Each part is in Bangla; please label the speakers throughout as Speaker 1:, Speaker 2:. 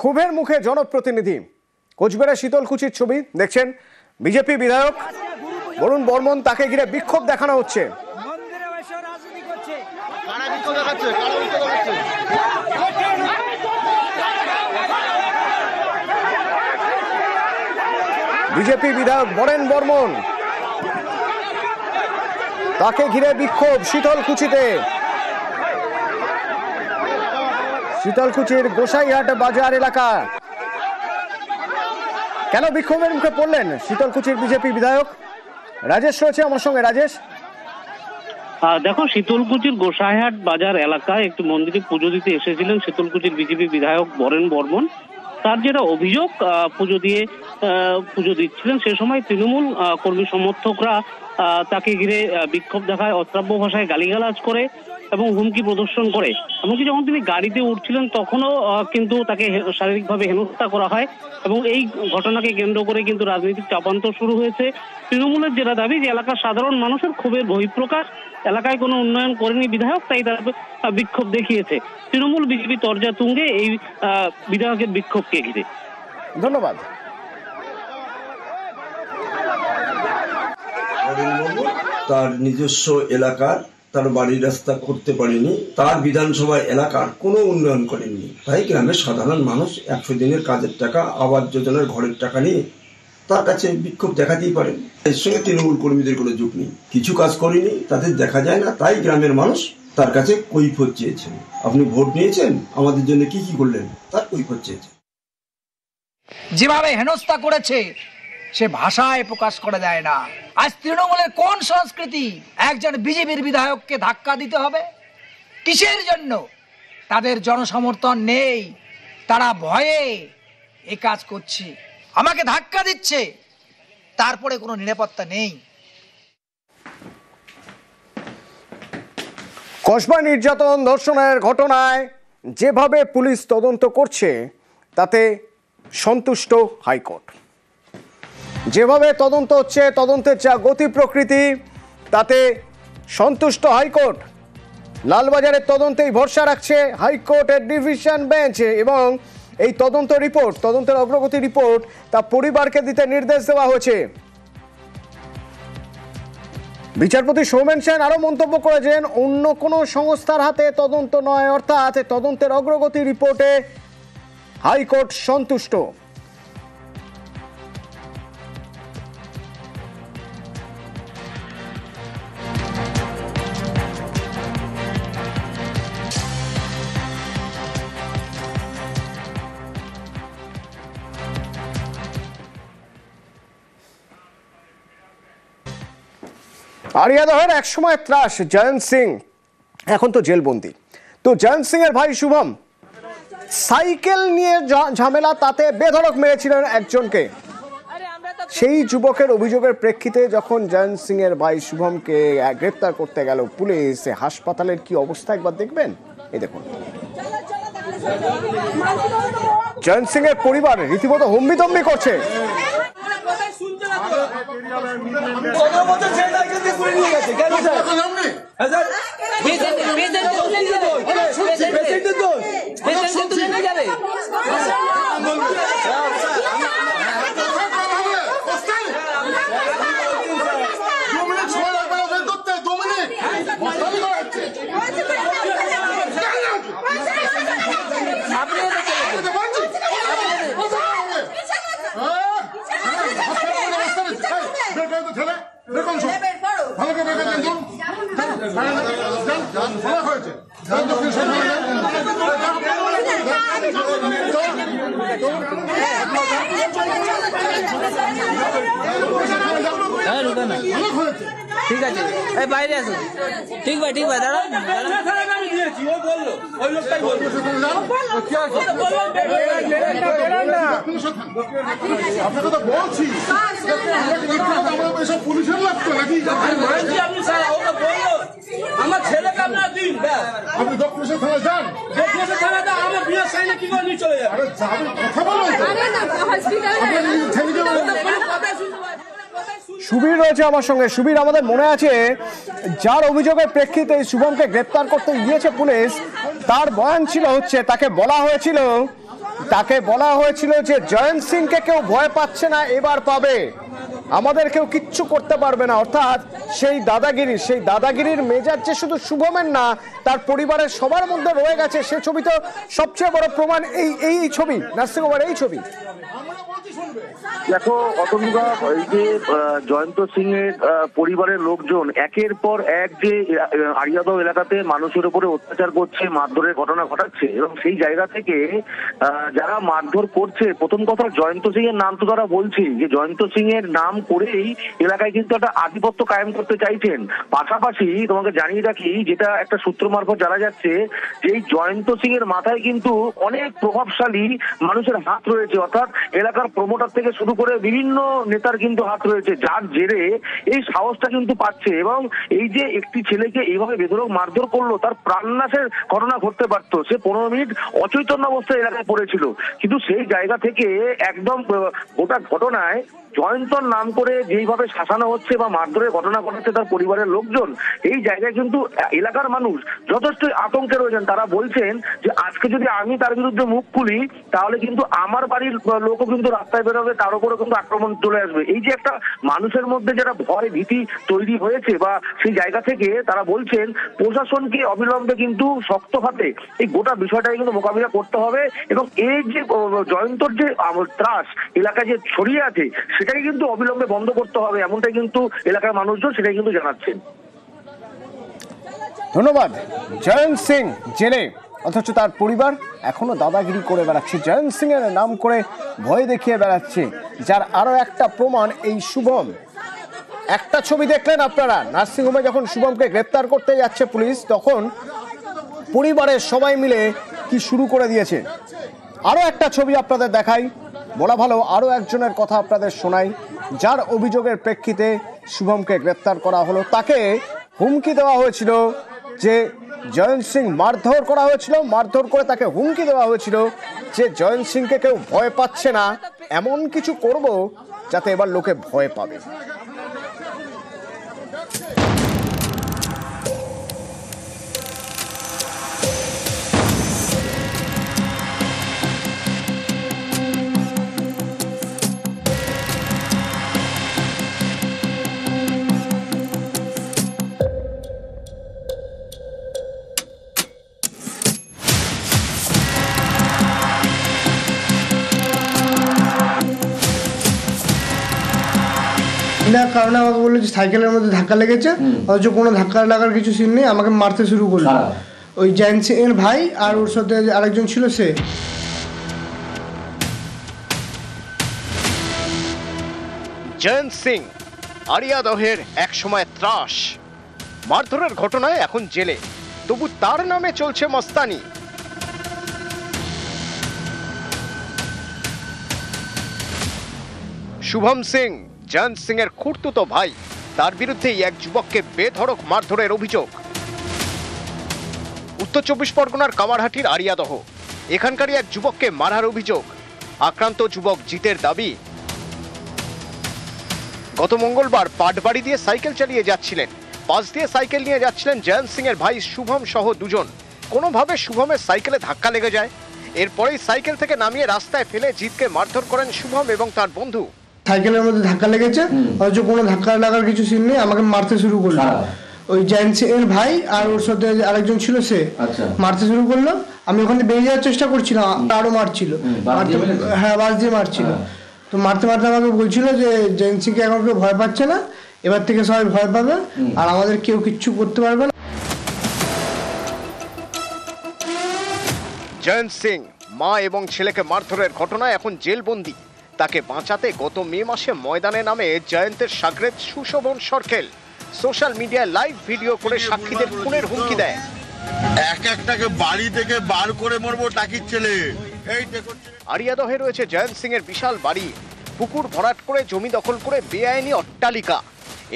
Speaker 1: ক্ষোভের মুখে জনপ্রতিনিধি। কোচবিহারের শীতলকুচির ছবি দেখছেন। বিজেপি বিধায়ক বরুণ বর্মন, তাকে ঘিরে বিক্ষোভ দেখানো হচ্ছে। বিজেপি বিধায়ক বরেন বর্মন, তাকে ঘিরে বিক্ষোভ শীতলকুচিতে। শীতলকুচির গোসাইহাট বাজার এলাকা। কেন বিক্ষোভের মুখে পড়লেন শীতলকুচির বিজেপি বিধায়ক? রাজেশ রয়েছে আমার সঙ্গে। রাজেশ,
Speaker 2: দেখো, শীতলকুচির গোসাইহাট বাজার এলাকায় একটি মন্দিরে পুজো দিতে এসেছিলেন শীতলকুচির বিজেপি বিধায়ক বরেন বর্মন। তার যেটা অভিযোগ, পুজো দিচ্ছিলেন সে সময় তৃণমূল কর্মী সমর্থকরা তাকে ঘিরে বিক্ষোভ দেখায়, অশ্রাব্য ভাষায় গালিগালাজ করে এবং হুমকি প্রদর্শন করে। এমনকি যখন তিনি গাড়িতে উঠছিলেন তখনও কিন্তু তাকে শারীরিকভাবে হেনস্থা করা হয় এবং এই ঘটনাকে কেন্দ্র করে কিন্তু রাজনৈতিক চাপান্তর শুরু হয়েছে। তৃণমূলের যেটা দাবি যে এলাকার সাধারণ মানুষের ক্ষোভের বহিঃপ্রকাশ, এলাকায় কোনো উন্নয়ন করেনি বিধায়ক, তাই তার বিক্ষোভ দেখিয়েছে। তৃণমূল বিজেপি তরজা তুঙ্গে এই বিধায়কের বিক্ষোভকে ঘিরে।
Speaker 1: ধন্যবাদ।
Speaker 3: তার নিজস্ব এলাকার তার বাড়ির রাস্তা করতে পারেনি, তার বিধানসভা এলাকার কোনো উন্নয়ন করেননি, তাই গ্রামের সাধারণ মানুষ 100 দিনের কাজের টাকা, আবাস যোজনার ঘরের টাকা নিয়ে তার কাছে বিক্ষোভ দেখাতেই পারেন। এর সঙ্গে তৃণমূল কর্মীদের কোনো যোগ নেই। কিছু কাজ করেনি, তাদের দেখা যায় না, তাই গ্রামের মানুষ তার কাছে কৈফিয়ত চেয়েছেন। আপনি ভোট নিয়েছেন, আমাদের জন্য কি কি করলেন, তার কৈফিয়ত চেয়েছেন।
Speaker 4: যেভাবে হেনস্থা করেছে সে ভাষায় প্রকাশ করা যায় না। আজ তৃণমূলের কোন সংস্কৃতি একজন বিজেপির বিধায়ককে ধাক্কা দিতে হবে? কিসের জন্য? তাদের জনসমর্থন নেই, তারা ভয়ে এ কাজ করছে, আমাকে ধাক্কা দিচ্ছে, তারপরে কোনো নিরাপত্তা নেই।
Speaker 1: কসবা নির্যাতন ধর্ষণের ঘটনায় যেভাবে পুলিশ তদন্ত করছে তাতে সন্তুষ্ট হাইকোর্ট। যেভাবে তদন্ত হচ্ছে, তদন্তের যা গতি প্রকৃতি, তাতে সন্তুষ্ট হাইকোর্ট। লালবাজারের তদন্তেই ভরসা রাখছে হাইকোর্টের ডিভিশন বেঞ্চ এবং এই তদন্তের অগ্রগতি রিপোর্ট তা পরিবারকে দিতে নির্দেশ দেওয়া হয়েছে। বিচারপতি সৌমেন সেন আরো মন্তব্য করেছেন, অন্য কোনো সংস্থার হাতে তদন্ত নয়, অর্থাৎ তদন্তের অগ্রগতি রিপোর্টে হাইকোর্ট সন্তুষ্ট। আরিয়াদহের একসময় ত্রাস জয়ন্ত সিং, এখন তো জেলবন্দি। তো জয়ন্ত সিং এর ভাই শুভম সাইকেল নিয়ে ঝামেলা, তাতে বেধড়ক মেরেছিলেন একজনকে। সেই যুবকের অভিযোগের প্রেক্ষিতে যখন জয়ন্ত সিং এর ভাই শুভমকে গ্রেপ্তার করতে গেল পুলিশ, হাসপাতালের কি অবস্থা একবার দেখবেন। এই দেখুন, জয়ন্ত সিং এর পরিবার রীতিমতো হম্বিতম্বি করছে।
Speaker 5: ঠিক আছে, বাইরে আসুন। ঠিক ভাই, ঠিক ভাই, দাঁড়া। আপনাকে তো বলছি পুলিশের লাগতো নাকি? আমার ছেলেকে আপনারা দিন, আপনি দক্ষিণেশ্বর থানায় যান। দক্ষিণেশ্বর থানায় যান, আমার বিয়ের সাইনে কি করে নিয়ে চলে যাবে? আরে যাবেন, কথা বলবেন।
Speaker 1: সুবীর রয়েছে আমার সঙ্গে। সুবীর, আমাদের মনে আছে যার অভিযোগের প্রেক্ষিতে শুভমকে গ্রেপ্তার করতে গিয়েছে পুলিশ, তার বয়ান ছিল হচ্ছে, তাকে বলা হয়েছিল তাকে বলা হয়েছিল যে জয়ন্ত সিংকে কেউ ভয় পাচ্ছে না, এবার পাবে, আমাদের কেউ কিচ্ছু করতে পারবে না। অর্থাৎ সেই দাদাগিরির মেজাজ যে শুধু শুভমের না, তার পরিবারের সবার মধ্যে রয়ে গেছে। সে ছবি তো সবচেয়ে বড় প্রমাণ, এই ছবি, নার্সিংহোমের এই ছবি।
Speaker 6: দেখো অতনুদা, এই যে জয়ন্ত সিং এর পরিবারের লোকজন একের পর এক যে আড়িয়াদহ এলাকাতে মানুষের উপরে অত্যাচার করছে, মারধরের ঘটনা ঘটাচ্ছে, এবং সেই জায়গা থেকে যারা মারধর করছে, প্রথম কথা জয়ন্ত সিং এর নাম তো তারা বলছে যে জয়ন্ত সিং এর নাম করেই এলাকায় কিন্তু একটা আধিপত্য কায়েম করতে চাইছেন। পাশাপাশি তোমাকে জানিয়ে রাখি, যেটা একটা সূত্র মারফত জানা যাচ্ছে, যে এই জয়ন্ত সিং এর মাথায় কিন্তু অনেক প্রভাবশালী মানুষের হাত রয়েছে, অর্থাৎ এলাকার প্রমোটার থেকে শুরু করে বিভিন্ন নেতার কিন্তু হাত রয়েছে, যার জেরে এই সাহসটা কিন্তু পাচ্ছে। এবং এই যে একটি ছেলেকে এইভাবে বেধড়ক মারধর করলো, তার প্রাণনাশের ঘটনা ঘটতে পারতো। সে 15 মিনিট অচৈতন্য অবস্থায় এলাকায় পড়েছিল, কিন্তু সেই জায়গা থেকে একদম গোটা ঘটনায় জয়ন্তর নাম করে যেইভাবে শাসানো হচ্ছে বা মারধরের ঘটনা ঘটাচ্ছে তার পরিবারের লোকজন, এই জায়গায় কিন্তু এলাকার মানুষ যথেষ্ট আতঙ্কে রয়েছেন। তারা বলছেন যে আজকে যদি আমি তার বিরুদ্ধে মুখ খুলি, তাহলে কিন্তু আমার বাড়ির লোকও কিন্তু রাস্তায় বেরোবে, তার উপরেও কিন্তু আক্রমণ চলে আসবে। এই যে একটা মানুষের মধ্যে যেটা ভয় ভীতি তৈরি হয়েছে, বা সেই জায়গা থেকে তারা বলছেন প্রশাসনকে অবিলম্বে কিন্তু শক্ত হাতে এই গোটা বিষয়টাকে কিন্তু মোকাবিলা করতে হবে, এবং এই যে জয়ন্তর যে ত্রাস এলাকায় যে ছড়িয়ে আছে, সেটাকে কিন্তু অবিলম্বে বন্ধ করতে হবে, এমনটাই কিন্তু এলাকার মানুষজন সেটাই কিন্তু জানাচ্ছেন।
Speaker 1: ধন্যবাদ। জয়ন্ত সিং জেলে, অথচ তার পরিবার এখনো দাদাগিরি করে বেড়াচ্ছে, জয়ন্ত সিং এর নাম করে ভয় দেখিয়ে বেড়াচ্ছে, যার আরো একটা প্রমাণ এই শুভম। একটা ছবি দেখলেন আপনারা, নার্সিংহোমে যখন শুভমকে গ্রেপ্তার করতে যাচ্ছে পুলিশ, তখন পরিবারের সবাই মিলে কি শুরু করে দিয়েছে। আরো একটা ছবি আপনাদের দেখাই, বলা ভালো আরো একজনের কথা আপনাদের শোনাই, যার অভিযোগের প্রেক্ষিতে শুভমকে গ্রেপ্তার করা হলো। তাকে হুমকি দেওয়া হয়েছিল যে জয়ন্ত সিং মারধর করা হয়েছিল, মারধর করে তাকে হুমকি দেওয়া হয়েছিল যে জয়ন্ত সিংকে কেউ ভয় পাচ্ছে না, এমন কিছু করব যাতে এবার লোকে ভয় পাবে।
Speaker 7: না, কারণ আমাকে বললো যে সাইকেলের মধ্যে ধাক্কা লেগেছে, অথচ কোনো ধাক্কা লাগার কিছু সিন নেই, আমাকে মারতে শুরু করলো। ওই জয়ন্ত সিং এর ভাই আর ওর সাথে আরেকজন ছিল সে।
Speaker 1: জয়ন্ত সিং আড়িয়াদহের এক সময় ত্রাস, মারধরের ঘটনায় এখন জেলে, তবু তার নামে চলছে মস্তানি। শুভম সিং জয়ন্ত সিং এর খুড়তুতো ভাই, তার বিরুদ্ধেই এক যুবককে বেধড়ক মারধরের অভিযোগ। উত্তর 24 পরগনার কামারহাটির আড়িয়াদহ, এখানকারই এক যুবককে মারার অভিযোগ। আক্রান্ত যুবক জিতের দাবি, গত মঙ্গলবার পাটবাড়ি দিয়ে সাইকেল চালিয়ে যাচ্ছিলেন, পাশ দিয়ে সাইকেল নিয়ে যাচ্ছিলেন জয়ন্ত সিং এর ভাই শুভম সহ দুজন। কোনোভাবে শুভমের সাইকেলে ধাক্কা লেগে যায়, এরপরেই সাইকেল থেকে নামিয়ে রাস্তায় ফেলে জিতকে মারধর করেন শুভম এবং তার বন্ধু।
Speaker 7: সাইকেলের মধ্যে ধাক্কা লেগেছে, অথচ কোনো ধাক্কা লাগার কিছু সিন নেই, আমাকে মারতে শুরু করলো। ওই জয়ন্ত সিং এর ভাই আর ওর সাথে আরেকজন ছিল সে মারতে শুরু করলো। আমি ওখানে বেরিয়ে যাওয়ার চেষ্টা করছিলাম, আরো মারছিল, হ্যাঁ বাস দিয়ে মারছিল। তো মারতে মারতে আমাকে বলছিল যে জয়ন্ত সিংকে এখন কেউ ভয় পাচ্ছে না, এবার থেকে সবাই ভয় পাবে আর আমাদের কেউ কিচ্ছু করতে পারবে না।
Speaker 1: জয়ন্ত সিং মা এবং ছেলেকে মারধরের ঘটনায় এখন জেলবন্দি। তাকে বাঁচাতে গত মে মাসে ময়দানে নামে জয়ন্তের সাগরেদ সুশোভন সরকেল সোশ্যাল মিডিয়ায় লাইভ ভিডিও করে সাক্ষীদের খুনের হুমকি দেয়।
Speaker 8: এক একটাকে বাড়ি থেকে বার করে মরবো টাকির ছেলে।
Speaker 1: আড়িয়াদহে রয়েছে জয়ন্ত সিং এর বিশাল বাড়ি, পুকুর ভরাট করে জমি দখল করে বেআইনি অট্টালিকা।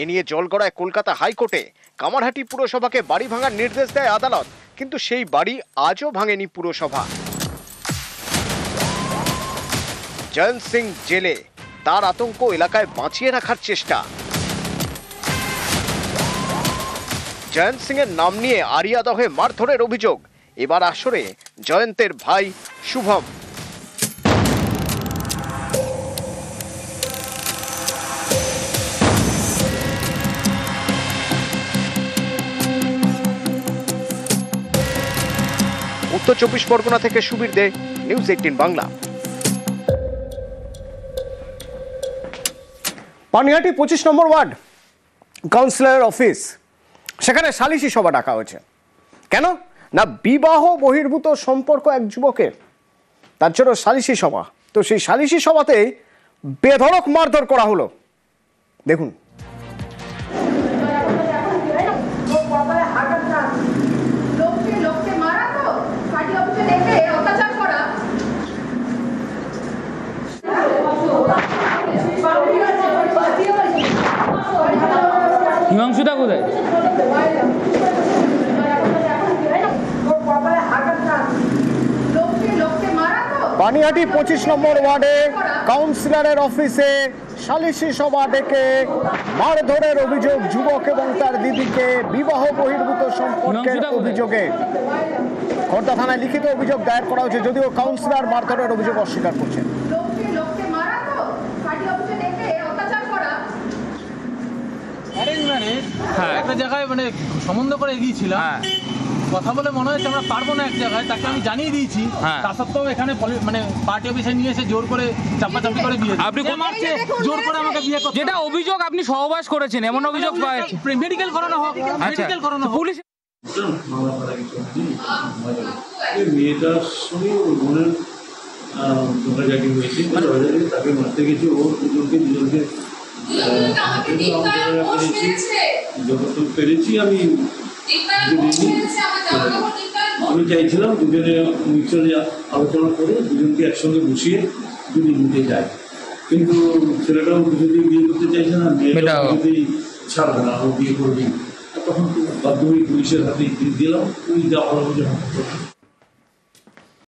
Speaker 1: এ নিয়ে জলগড়ায় কলকাতা হাইকোর্টে কামারহাটি পুরসভাকে বাড়ি ভাঙার নির্দেশ দেয় আদালত, কিন্তু সেই বাড়ি আজও ভাঙেনি পুরসভা। জয়ন্ত সিং জেলে, তার আতঙ্ক এলাকায় বাঁচিয়ে রাখার চেষ্টা। জয়ন্ত সিং এর নাম নিয়ে আড়িয়াদহে মারধরের অভিযোগ, এবার আসরে জয়ন্তের ভাই শুভম। উত্তর 24 পরগনা থেকে সুবীর দে, নিউজ 18 বাংলা। পানিহাটি 25 নম্বর ওয়ার্ড কাউন্সিলরের অফিস, সেখানে সালিশি সভা ডাকা হয়েছে। কেন না, বিবাহ বহির্ভূত সম্পর্ক এক যুবকের, তার জন্য সালিশি সভা। তো সেই সালিশি সভাতেই বেধড়ক মারধর করা হলো, দেখুন।
Speaker 9: হিমাংশুদা কোথায়?
Speaker 1: পানিহাটি 25 নম্বর ওয়ার্ডে কাউন্সিলরের অফিসে সালিশি সভা ডেকে মারধরের অভিযোগ যুবক এবং তার দিদিকে বিবাহ বহির্ভূত সম্পর্কের অভিযোগে খোর্ধা থানায় লিখিত অভিযোগ দায়ের করা হয়েছে, যদিও কাউন্সিলর মারধরের অভিযোগ অস্বীকার করছেন।
Speaker 9: একটা জায়গায় মানে সম্বন্ধ করে এগিয়েছিলাম, কথা বলে মনে হচ্ছে আমরা পারবো না এক জায়গায়, তাকে আমি জানিয়ে দিয়েছি। তা সত্ত্বেও এখানে মানে পার্টি অফিসে নিয়ে এসে জোর করে চাপাচাপি করে বিয়ে, আপনি মারছে, জোর করে আমাকে বিয়ে করতে। যেটা অভিযোগ আপনি সহবাস করেছেন, এমন অভিযোগ মেডিকেল করানো হোক, মেডিকেল করানো হোক। পুলিশ
Speaker 10: মেয়েটার সঙ্গে ওর বোনের ঝগড়াঝাটি হয়েছে, তাকে মারতে গেছে, ওর দুজনকে যতটুকু পেরেছি আমি চাইছিলাম দুজনে মিউচুয়ালি আলোচনা করে দুজনকে একসঙ্গে বসিয়ে যদি নিতে যায়, কিন্তু ছেলেটাও কিছুতেই বিয়ে করতে চাইছে না, মেয়েটাও কিছুতেই ছাড়বে না, ও বিয়ে করবি। তখন বাধ্য হয়ে পুলিশের হাতে দিলাম, পুলিশ দেওয়া হলো।